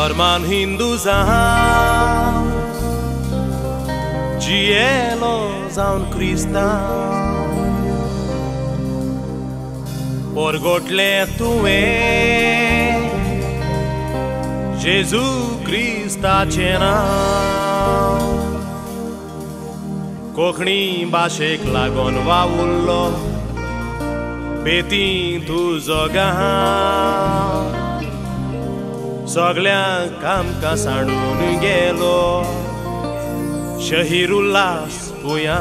धर्मान हिंदू जावन जियेलो जावन क्रिस्तांव परगोटले तुवें जेजू क्रिस्ताचें नांव कोंकणी भाशेक लागून वावुरलो बेती तुजो गांव सगळ्यांक आमकां सांडून गेलो शहीर उल्हास पुया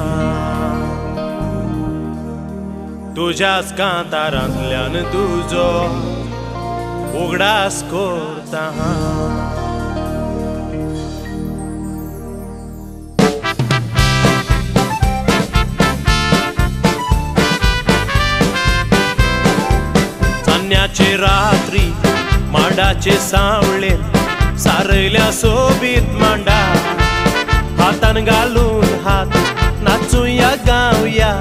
तुज्याच कांतारांतल्यान तुजो उगडास करता चान्न्याचे रात्री मांडाचे सावळे सारयल्या सोबीत मांडा हातान घालून हात नाचूया गावया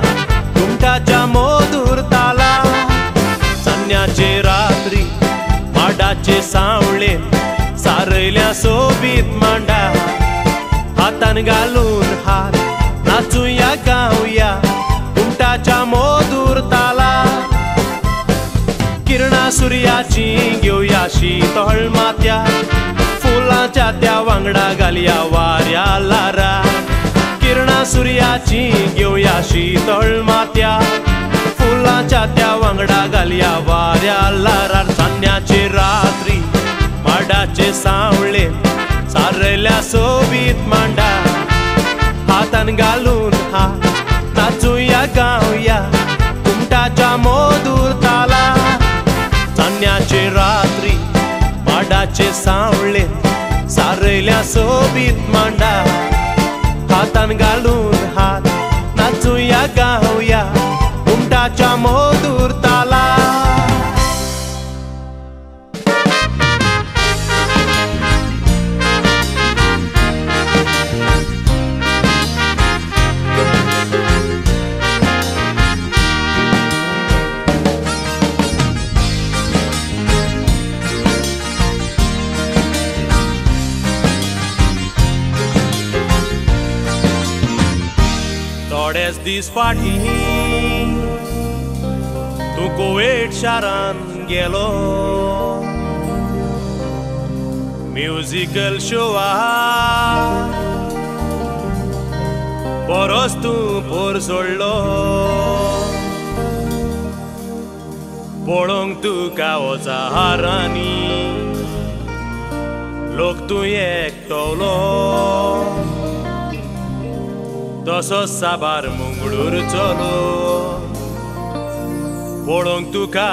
घुमटाच्या मधुर ताला चान्न्याचे रात्री मांडाचे सावळे सारयल्या सोबीत मांडा हातान घालून हात नाचूया गावया घुमटाच्या मधुर ताला किरणा सूर्याची घेवया शीतळ माथ्या फुलांच्या त्या वांगडा घालया वाऱ्या लारा किरणा सूर्याची घेवया शीतळ माथ्या फुलांच्या त्या वांगडा घालया वाऱ्या लारा चान्न्याचे रात्री माडाचे सावळे सारयल्या सोबीत मांडा हातान घालून हात नाचूया गावया घुमटाच्या मधुर ताला चान्न्याचे रात्री माडाचे सावळे सारयल्या सोबीत मांडा हातान घालून हात नाचूया गावया घुमटाच्या मधुर ताला थोडेच दीस फाटीं तूं कुवेट शारान गेलो म्युजिकल शोवाक बरोच तूं पोर सोडलो पळोवंक तुका ओजारांनी लोक तूं एकटवलो तसोच साबार मुंगळूर चलो पळोवंक तुका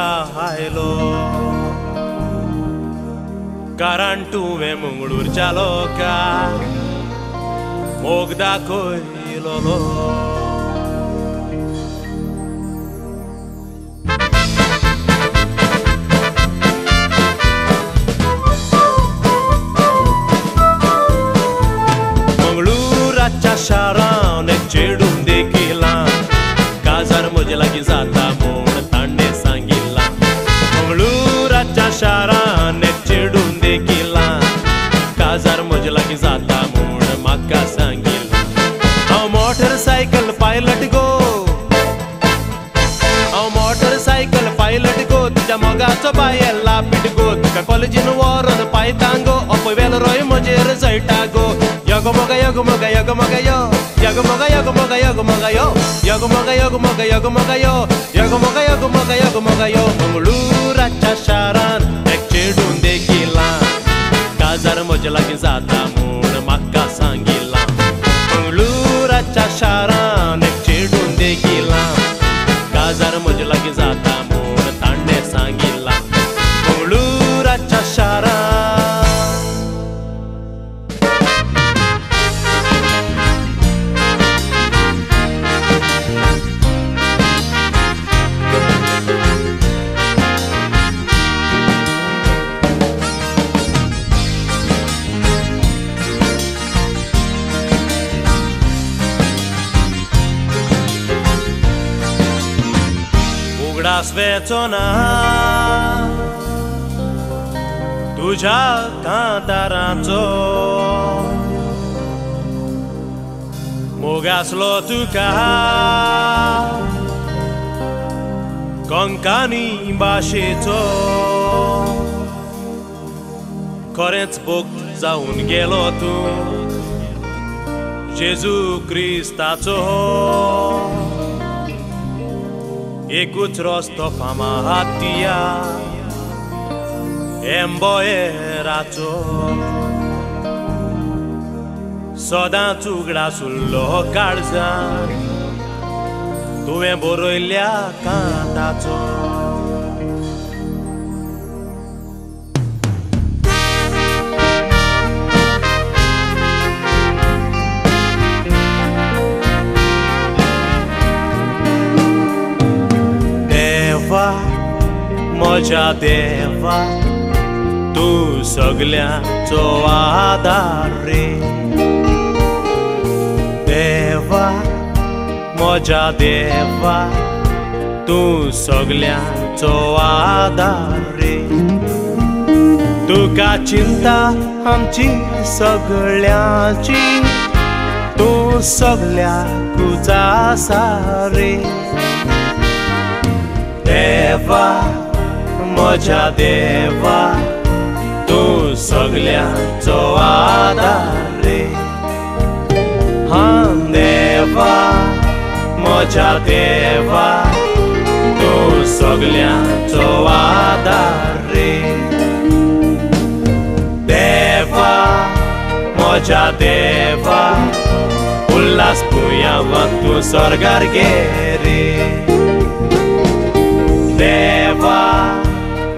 आयलो कारण तुवें मुंगळूरच्या लोकांक मोग दाखयलो मंगळूराच्या शारान एक चेडून देखिला काजार म्हजे लागीं जाता म्हूण तांणे सांगिल्ला मंगळूराच्या शारान एक चेडून देखिला काजार म्हजे लागीं जाता म्हूण म्हाका सांगिल्ला हांव मोटरसायकल पायलट गो हांव मोटरसायकल पायलट गो तुज्या मोगाचो बायल लापीट गो तुका कॉलेजीन व्हरोन पायता गो अपवेल रोय म्हजेर जळटा गो यग मोगा यग मोगा यग मोगा यो यग मोगा यग मोगा यग मोगा यो यग मोगा यग मोगा यग मोगा यो यग मोगा यग मोगा यग मोगा यो मंगळूराच्या शारान एक चेडून देखिला काजार म्हजे लागीं जाता म्हूण म्हाका सांगिल्ला मंगळूराच्या शारान एक चेडून देखिला काजार म्हजे लागीं जाता म्हूण तांणे सांगिल्ला मंगळूराच्या शारान उगडास वेचो ना तुझ्या कांतारांचो मोग आसलो तुका कोंकणी भाशेचो खरेंच भक्त जावन गेलो तूं जेजू क्रिस्ताचो एकूच रस्तो फामाद दिया एम्बोयराचो सदांच उगडा सुल्लो काळजान तुवें बरयल्ल्या कांताचो देवा म्हज्या देवा तूं सगल्यांचो आदार रे देवा म्हज्या देवा तूं सगल्यांचो आदार रे तुका चिंता आमची सगळ्यांची तूं सगळ्याकूच आसा रे देवा म्हज्या देवा तूं सगल्यांचो आदार रे हां देवा म्हज्या देवा तूं सगल्यांचो आदार रे देवा म्हज्या देवा उल्हास पुयावाक तूं स्वर्गार गे रे देवा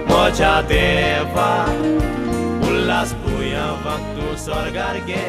म्हज्या देवा उल्हास पुयावाक तूं स्वर्गार गे